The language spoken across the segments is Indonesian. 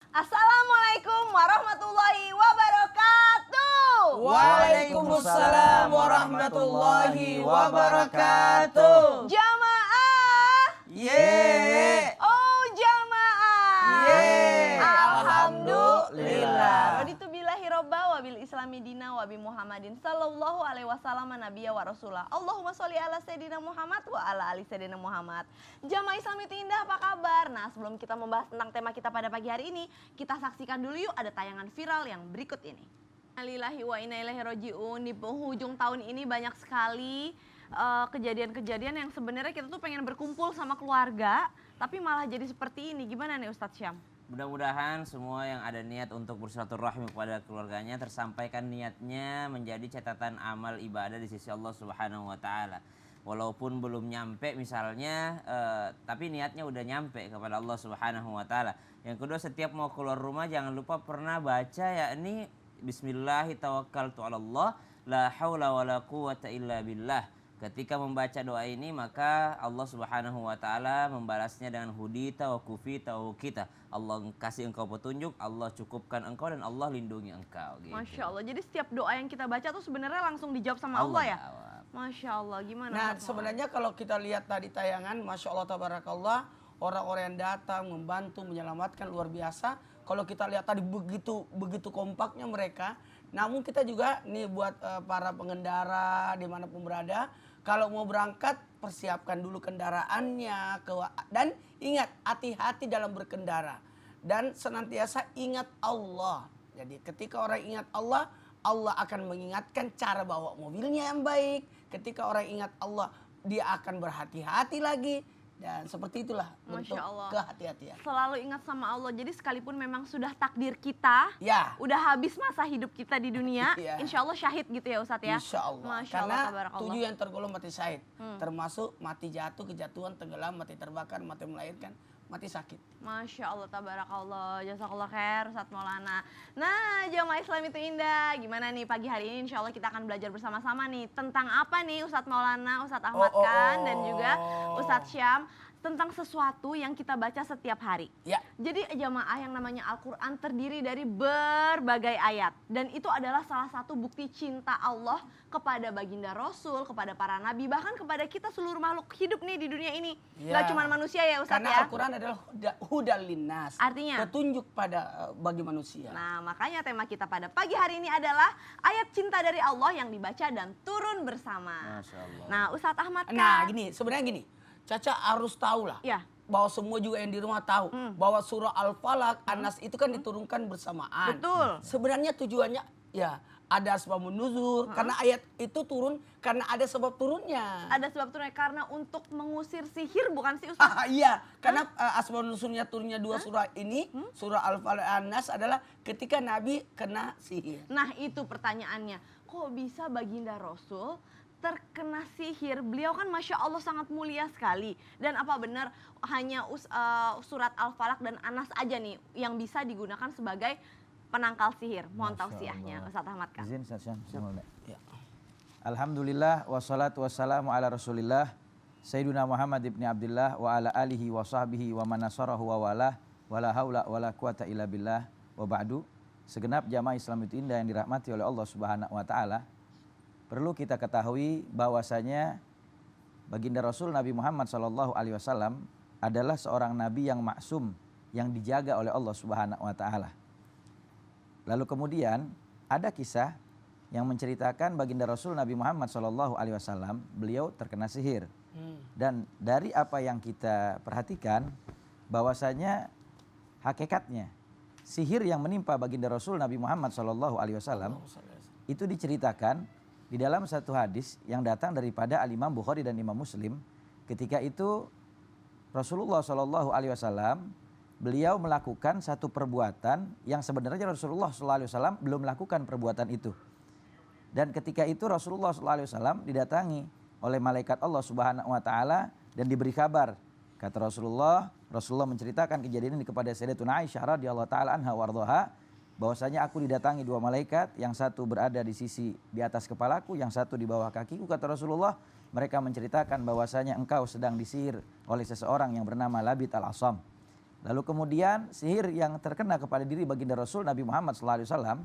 Assalamualaikum warahmatullahi wabarakatuh. Waalaikumsalam warahmatullahi wabarakatuh. Jamaah. Ye. Oh jamaah. Ye. Alhamdulillah. Raditu billahi robba wa bil islami dina wa bi Muhammadin sallallahu alaihi wasallam nabiyya wa rasulah. Allahumma sholli ala sayyidina Muhammad wa ala ali sayyidina Muhammad. Jamaah Islam itu indah, apa kabar? Nah, sebelum kita membahas tentang tema kita pada pagi hari ini, kita saksikan dulu yuk ada tayangan viral yang berikut ini. Innalillahi wa inna ilaihi rajiun. Di penghujung tahun ini banyak sekali kejadian-kejadian yang sebenarnya kita tuh pengen berkumpul sama keluarga, tapi malah jadi seperti ini. Gimana nih Ustadz Syam? Mudah-mudahan semua yang ada niat untuk bersilaturahmi kepada keluarganya tersampaikan niatnya menjadi catatan amal ibadah di sisi Allah Subhanahu wa taala. Walaupun belum nyampe misalnya, tapi niatnya udah nyampe kepada Allah Subhanahu wa taala. Yang kedua, setiap mau keluar rumah jangan lupa pernah baca yakni bismillahi tawakkaltu 'alallah la haula wala quwata illa billah. Ketika membaca doa ini maka Allah Subhanahu wa taala membalasnya dengan hudita wa kufita wa kita. Allah kasih engkau petunjuk, Allah cukupkan engkau dan Allah lindungi engkau gitu. Masya Allah. Jadi setiap doa yang kita baca tuh sebenarnya langsung dijawab sama Allah ya? Masya Allah. Gimana? Nah sebenarnya kalau kita lihat tadi tayangan, Masya Allah tabarakallah, orang-orang yang datang membantu menyelamatkan luar biasa. Kalau kita lihat tadi begitu kompaknya mereka. Namun kita juga nih buat para pengendara dimanapun berada, kalau mau berangkat persiapkan dulu kendaraannya dan ingat hati-hati dalam berkendara dan senantiasa ingat Allah. Jadi ketika orang ingat Allah, Allah akan mengingatkan cara bawa mobilnya yang baik. Ketika orang ingat Allah, dia akan berhati-hati lagi. Dan seperti itulah bentuk kehati-hatian. Selalu ingat sama Allah. Jadi sekalipun memang sudah takdir kita, ya, udah habis masa hidup kita di dunia, ya, insya Allah syahid gitu ya Ustadz ya. Insya Allah. Masya Karena Allah, 7 yang tergolong mati syahid, termasuk mati jatuh, kejatuhan, tenggelam, mati terbakar, mati melahirkan, mati sakit. Masya Allah, tabarakallah, jazakallah khair Ustadz Maulana. Nah, jamaah Islam itu indah. Gimana nih pagi hari ini insya Allah kita akan belajar bersama-sama nih. Tentang apa nih Ustadz Maulana, Ustadz Ahmad Khan, dan juga Ustadz Syam. Tentang sesuatu yang kita baca setiap hari. Ya. Jadi jamaah yang namanya Al-Quran terdiri dari berbagai ayat. Dan itu adalah salah satu bukti cinta Allah kepada baginda Rasul, kepada para nabi, bahkan kepada kita seluruh makhluk hidup nih di dunia ini. Ya. Gak cuma manusia ya Ustadz Karena ya. Al-Quran adalah hudal linnas. Artinya? Petunjuk bagi manusia. Nah makanya tema kita pada pagi hari ini adalah ayat cinta dari Allah yang dibaca dan turun bersama. Masya Allah. Nah Ustadz Ahmad Khan. Nah sebenarnya gini. Caca harus tahu lah, ya, bahwa semua juga yang di rumah tahu bahwa surah Al-Falaq, An-Nas itu kan diturunkan bersamaan. Betul. Sebenarnya tujuannya ya ada asbabun nuzul, karena ayat itu turun karena ada sebab turunnya. Ada sebab turunnya karena untuk mengusir sihir bukan sih Ustaz? Iya, karena asbabun nuzulnya turunnya 2 surah ini, surah Al-Falaq, An-Nas adalah ketika Nabi kena sihir. Nah itu pertanyaannya, kok bisa baginda Rasul terkena sihir? Beliau kan Masya Allah sangat mulia sekali. Dan apa benar hanya surat Al-Falaq dan An-Nas aja nih yang bisa digunakan sebagai penangkal sihir? Mohon tausiahnya Ustaz Ahmad Khan. Izin Ustaz Syam. Ya. Alhamdulillah wassalatu wassalamu ala Rasulillah Sayyiduna Muhammad ibni Abdullah wa ala alihi wa sahbihi wa manasarahu wa walah wa la haula wa la quwata illa billah wa ba'du. Segenap jamaah Islam itu indah yang dirahmati oleh Allah Subhanahu wa taala. Perlu kita ketahui bahwasanya baginda Rasul Nabi Muhammad SAW adalah seorang nabi yang maksum, yang dijaga oleh Allah Subhanahu wa taala. Lalu kemudian ada kisah yang menceritakan baginda Rasul Nabi Muhammad SAW, beliau terkena sihir. Dan dari apa yang kita perhatikan bahwasanya hakikatnya sihir yang menimpa baginda Rasul Nabi Muhammad SAW itu diceritakan di dalam satu hadis yang datang daripada Al-Imam Bukhari dan Imam Muslim. Ketika itu Rasulullah SAW beliau melakukan satu perbuatan yang sebenarnya Rasulullah SAW belum melakukan perbuatan itu. Dan ketika itu Rasulullah SAW didatangi oleh malaikat Allah Subhanahu Wa Taala dan diberi kabar. Kata Rasulullah menceritakan kejadian ini kepada Sayyidatuna Aisyah radhiyallahu taala anha wardhaha, bahwasanya aku didatangi 2 malaikat, yang satu berada di atas kepalaku, yang satu di bawah kakiku. Kata Rasulullah, mereka menceritakan bahwasanya engkau sedang disihir oleh seseorang yang bernama Labid al-Asam. Lalu kemudian sihir yang terkena kepada diri baginda Rasul Nabi Muhammad SAW,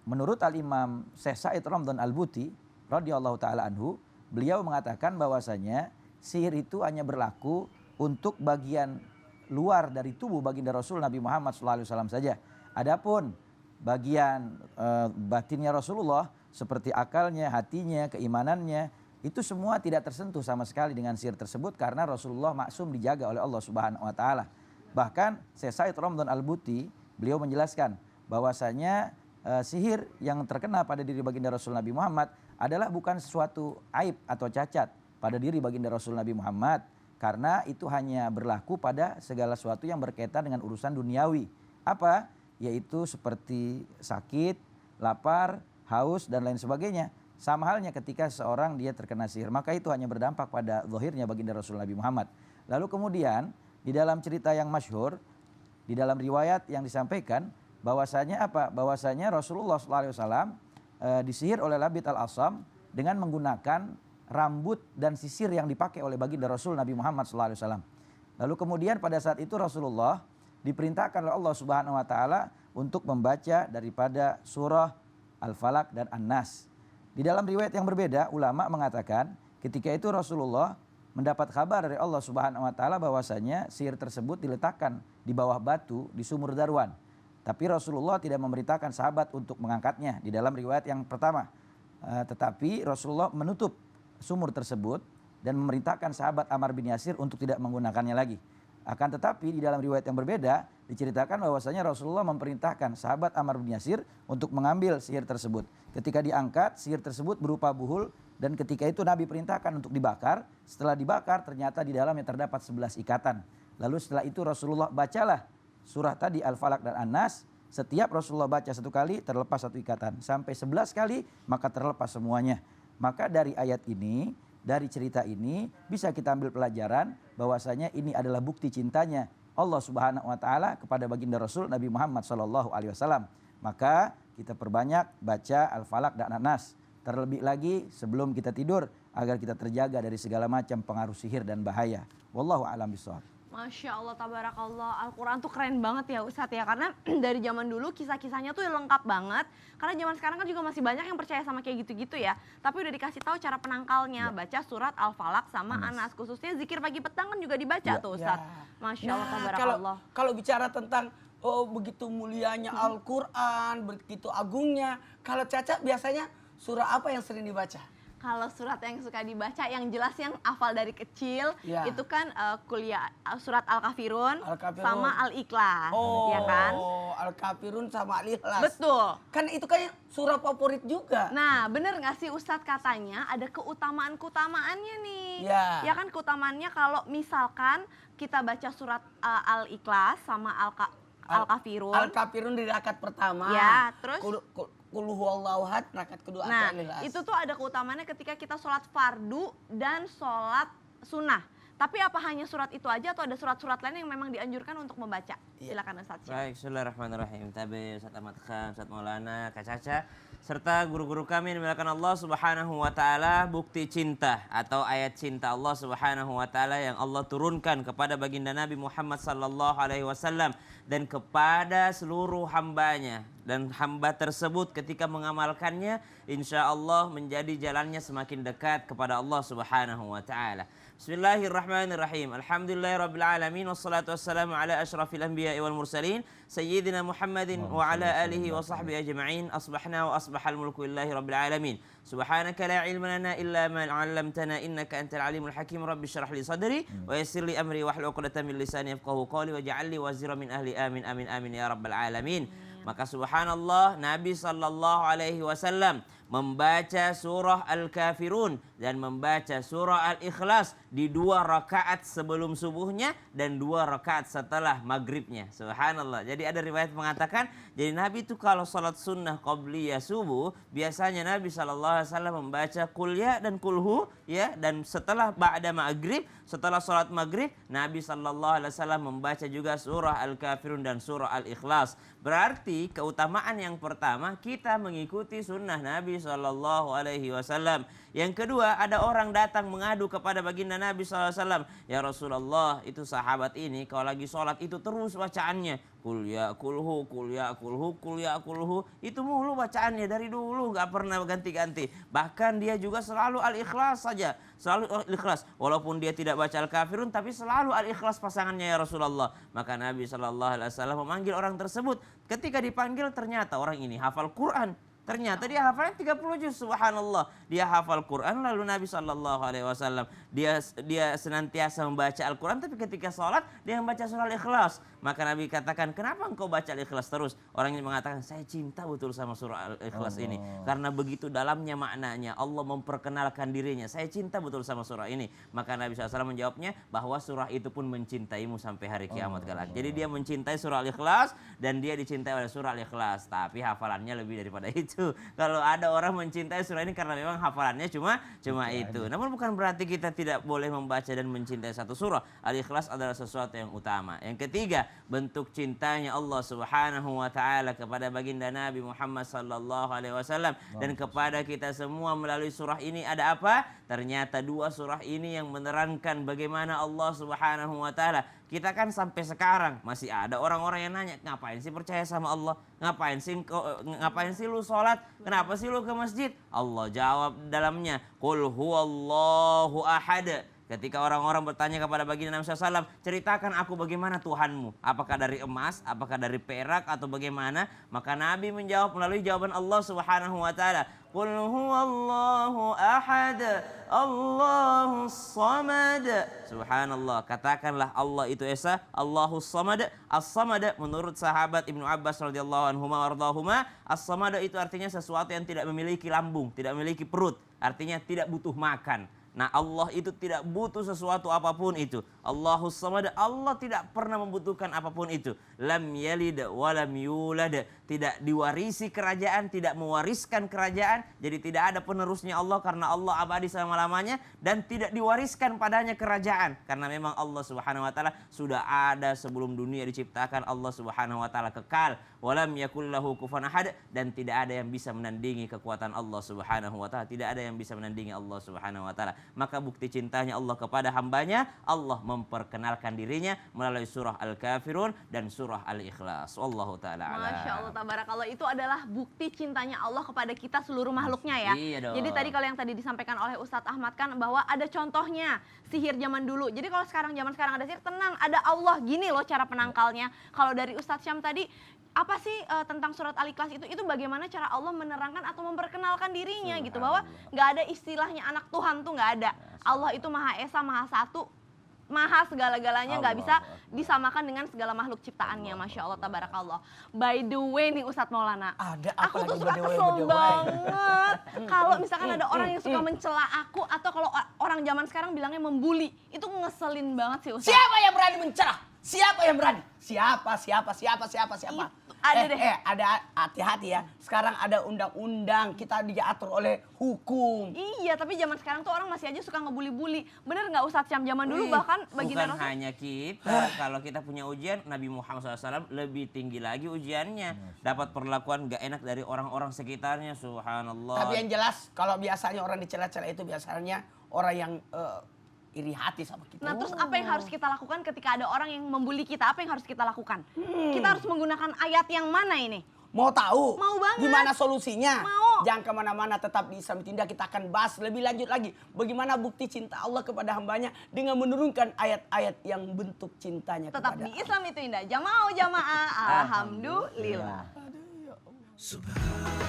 menurut Al-Imam Syekh Said Ramdhan Al-Buti radhiyallahu taala anhu, beliau mengatakan bahwasanya sihir itu hanya berlaku untuk bagian luar dari tubuh baginda Rasul Nabi Muhammad SAW saja. Adapun bagian batinnya Rasulullah seperti akalnya, hatinya, keimanannya, itu semua tidak tersentuh sama sekali dengan sihir tersebut karena Rasulullah maksum, dijaga oleh Allah Subhanahu wa taala. Bahkan Syekh Said Ramdhan Al-Buti beliau menjelaskan bahwasanya sihir yang terkena pada diri baginda Rasul Nabi Muhammad adalah bukan sesuatu aib atau cacat pada diri baginda Rasul Nabi Muhammad, karena itu hanya berlaku pada segala sesuatu yang berkaitan dengan urusan duniawi. Apa? Yaitu seperti sakit, lapar, haus dan lain sebagainya. Sama halnya ketika seorang dia terkena sihir, maka itu hanya berdampak pada zahirnya baginda Rasul Nabi Muhammad. Lalu kemudian di dalam cerita yang masyhur, di dalam riwayat yang disampaikan bahwasanya apa? Bahwasanya Rasulullah SAW disihir oleh Labid Al-Asam dengan menggunakan rambut dan sisir yang dipakai oleh baginda Rasul Nabi Muhammad SAW. Lalu kemudian pada saat itu Rasulullah diperintahkan oleh Allah Subhanahu wa taala untuk membaca daripada surah Al-Falaq dan An-Nas. Di dalam riwayat yang berbeda, ulama mengatakan ketika itu Rasulullah mendapat kabar dari Allah Subhanahu wa taala bahwasanya sihir tersebut diletakkan di bawah batu di sumur Darwan. Tapi Rasulullah tidak memerintahkan sahabat untuk mengangkatnya di dalam riwayat yang pertama. Tetapi Rasulullah menutup sumur tersebut dan memerintahkan sahabat Ammar bin Yasir untuk tidak menggunakannya lagi. Akan tetapi di dalam riwayat yang berbeda diceritakan bahwasanya Rasulullah memerintahkan sahabat Ammar bin Yasir untuk mengambil sihir tersebut. Ketika diangkat, sihir tersebut berupa buhul dan ketika itu Nabi perintahkan untuk dibakar. Setelah dibakar ternyata di dalamnya terdapat 11 ikatan. Lalu setelah itu Rasulullah bacalah surah tadi Al-Falaq dan An-Nas. Setiap Rasulullah baca satu kali terlepas satu ikatan. Sampai 11 kali maka terlepas semuanya. Maka dari ayat ini, dari cerita ini bisa kita ambil pelajaran bahwasanya ini adalah bukti cintanya Allah Subhanahu wa taala kepada baginda Rasul Nabi Muhammad SAW. Maka kita perbanyak baca Al-Falaq dan An-Nas. Terlebih lagi sebelum kita tidur agar kita terjaga dari segala macam pengaruh sihir dan bahaya. Wallahu a'lam bishawab. Masya Allah, tabarakallah. Al-Quran tuh keren banget ya Ustadz ya. Karena dari zaman dulu kisah-kisahnya tuh lengkap banget. Karena zaman sekarang kan juga masih banyak yang percaya sama kayak gitu-gitu ya. Tapi udah dikasih tahu cara penangkalnya. Baca surat Al-Falaq sama An-Nas. Khususnya zikir pagi petang kan juga dibaca tuh Ustadz. Masya Allah, tabarakallah. Kalau bicara tentang begitu mulianya Al-Quran, begitu agungnya. Kalau Caca biasanya surah apa yang sering dibaca? Kalau surat yang suka dibaca yang jelas yang hafal dari kecil itu kan kuliah surat Al-Kafirun sama Al-Ikhlas, ya kan? Al-Kafirun sama Al-Ikhlas. Betul. Kan itu kayak surah favorit juga. Nah, bener nggak sih Ustadz katanya ada keutamaannya nih? Ya kan keutamaannya kalau misalkan kita baca surat Al-Ikhlas sama Al-Kafirun. Al-Kafirun di rakaat pertama. Ya, terus Qul huwallahu ahad rakaat kedua. Nah, itu tuh ada keutamaannya ketika kita sholat fardu dan sholat sunnah. Tapi apa hanya surat itu aja atau ada surat-surat lain yang memang dianjurkan untuk membaca? Silakan Ustaz. Baik, bismillahirrahmanirrahim. Tabe Ustaz Ahmad Khan, Ustaz Maulana, Kak Caca, serta guru-guru kami yang dimuliakan Allah Subhanahu wa taala, bukti cinta atau ayat cinta Allah Subhanahu wa taala yang Allah turunkan kepada baginda Nabi Muhammad sallallahu alaihi wasallam dan kepada seluruh hambanya, dan hamba tersebut ketika mengamalkannya insya Allah menjadi jalannya semakin dekat kepada Allah Subhanahu wa taala. Bismillahirrahmanirrahim. Alhamdulillahirabbil alamin wassalatu wassalamu ala asyrafil anbiya'i wal mursalin sayyidina Muhammadin wa ala alihi wa sahbihi ajma'in. Asbahna wa asbahal mulku lillahi rabbil alamin. Subhanaka la ilma lana illa ma 'allamtana innaka antal alimul hakim. Rabbi shrah li sadri wa yassir li amri wahlul 'uqdatam min lisani yafqahu qawli waj'al li wazira min ahli. Amin amin amin ya rabbal alamin. Maka subhanallah Nabi sallallahu alaihi wasallam membaca surah Al-Kafirun dan membaca surah Al-Ikhlas di 2 rakaat sebelum subuhnya dan 2 rakaat setelah maghribnya. Subhanallah. Jadi ada riwayat mengatakan, jadi Nabi itu kalau salat sunnah qabliyah subuh, biasanya Nabi sallallahu alaihi wasallam membaca qul ya dan kulhu ya, dan setelah ba'da maghrib, setelah salat maghrib, Nabi sallallahu alaihi wasallam membaca juga surah Al-Kafirun dan surah Al-Ikhlas. Berarti berarti keutamaan yang pertama kita mengikuti sunnah Nabi SAW. Yang kedua, ada orang datang mengadu kepada baginda Nabi SAW. Ya Rasulullah, itu sahabat ini kalau lagi sholat itu terus bacaannya. Kul ya kulhu, kul ya kulhu, kul ya kulhu. Itu mulu bacaannya dari dulu, gak pernah ganti-ganti. Bahkan dia juga selalu al-ikhlas saja. Selalu al-ikhlas. Walaupun dia tidak baca al-kafirun, tapi selalu al-ikhlas pasangannya ya Rasulullah. Maka Nabi SAW memanggil orang tersebut. Ketika dipanggil ternyata orang ini hafal Quran. Ternyata dia hafalnya 30 juz, subhanallah. Dia hafal Quran, lalu Nabi SAW, dia senantiasa membaca Al-Quran, tapi ketika sholat, dia membaca surah Al-Ikhlas. Maka Nabi katakan, kenapa engkau baca Al-Ikhlas terus? Orang ini mengatakan, saya cinta betul sama surah Al-Ikhlas ini. Karena begitu dalamnya maknanya, Allah memperkenalkan dirinya. Saya cinta betul sama surah ini. Maka Nabi SAW menjawabnya, bahwa surah itu pun mencintaimu sampai hari kiamat kelak. Jadi dia mencintai surah Al-Ikhlas, dan dia dicintai oleh surah Al-Ikhlas. Tapi hafalannya lebih daripada itu. Kalau ada orang mencintai surah ini karena memang hafalannya cuma itu. Namun bukan berarti kita tidak boleh membaca dan mencintai satu surah. Al-Ikhlas adalah sesuatu yang utama. Yang ketiga, bentuk cintanya Allah Subhanahu wa taala kepada baginda Nabi Muhammad sallallahu alaihi wasallam dan kepada kita semua melalui surah ini ada apa? Ternyata dua surah ini yang menerangkan bagaimana Allah Subhanahu wa taala. Kita kan sampai sekarang masih ada orang-orang yang nanya, ngapain sih percaya sama Allah? Ngapain sih lu sholat? Kenapa sih lu ke masjid? Allah jawab dalamnya, Qul huwallahu ahad. Ketika orang-orang bertanya kepada baginda Nabi SAW, ceritakan aku bagaimana Tuhanmu? Apakah dari emas, apakah dari perak, atau bagaimana? Maka Nabi menjawab melalui jawaban Allah Subhanahu wa taala, Qul huwallahu ahad, Allahus samad. Subhanallah, katakanlah Allah itu esa, Allahus samad. As-samad menurut sahabat Ibnu Abbas radhiyallahu anhuma wardahuma, as-samad itu artinya sesuatu yang tidak memiliki lambung, tidak memiliki perut, artinya tidak butuh makan. Nah, Allah itu tidak butuh sesuatu apapun itu. Allahus samad, Allah tidak pernah membutuhkan apapun itu. Lam yalid wa lam yulad, tidak diwarisi kerajaan, tidak mewariskan kerajaan. Jadi tidak ada penerusnya Allah karena Allah abadi selama-lamanya, dan tidak diwariskan padanya kerajaan karena memang Allah Subhanahu wa taala sudah ada sebelum dunia diciptakan. Allah Subhanahu wa taala kekal. Walam yakul lahu kufuwan ahad, dan tidak ada yang bisa menandingi kekuatan Allah Subhanahu wa taala. Tidak ada yang bisa menandingi Allah Subhanahu wa taala. Maka bukti cintanya Allah kepada hambanya, Allah memperkenalkan dirinya melalui surah Al-Kafirun dan surah Al-Ikhlas. Wallahu ta'ala a'lam. Masya Allah, tabarakallah, itu adalah bukti cintanya Allah kepada kita seluruh makhluknya ya. Iya dong. Jadi tadi kalau yang tadi disampaikan oleh Ustadz Ahmad kan bahwa ada contohnya sihir zaman dulu. Jadi kalau zaman sekarang ada sihir, tenang, ada Allah. Gini loh cara penangkalnya. Kalau dari Ustadz Syam tadi, apa sih tentang surat Al-Ikhlas itu bagaimana cara Allah menerangkan atau memperkenalkan dirinya gitu, bahwa nggak ada istilahnya anak Tuhan tuh nggak ada. Allah itu Maha Esa, Maha Satu, Maha segala-galanya, nggak bisa disamakan dengan segala makhluk ciptaannya. Masya Allah, tabarakallah. By the way nih Ustadz Maulana, Ada aku apa tuh lagi suka by the way, kesel by the way? banget kalau misalkan ada orang yang suka mencela aku, atau kalau orang zaman sekarang bilangnya membuli, itu ngeselin banget sih Ustadz. Siapa yang berani mencerah? Siapa yang berani? Siapa? Ada deh. Ada, hati-hati ya. Sekarang ada undang-undang, kita diatur oleh hukum. Iya, tapi zaman sekarang tuh orang masih aja suka ngebully-bully. Bener nggak Ustadz Syam? Zaman dulu bahkan baginda Bukan Rasul. hanya kita, kalau kita punya ujian, Nabi Muhammad SAW lebih tinggi lagi ujiannya. Dapat perlakuan gak enak dari orang-orang sekitarnya, subhanallah. Tapi yang jelas, kalau biasanya orang dicela-cela itu biasanya orang yang iri hati sama kita. Nah, terus apa yang harus kita lakukan ketika ada orang yang membuli kita? Apa yang harus kita lakukan? Kita harus menggunakan ayat yang mana ini? Mau tahu? Mau banget. Gimana solusinya? Mau. Jangan kemana-mana, tetap di Islam Tindak. Kita akan bahas lebih lanjut lagi. Bagaimana bukti cinta Allah kepada hambanya dengan menurunkan ayat-ayat yang bentuk cintanya Tetap kepada di Islam itu indah. Jamaah, Alhamdulillah. alhamdulillah. Subhan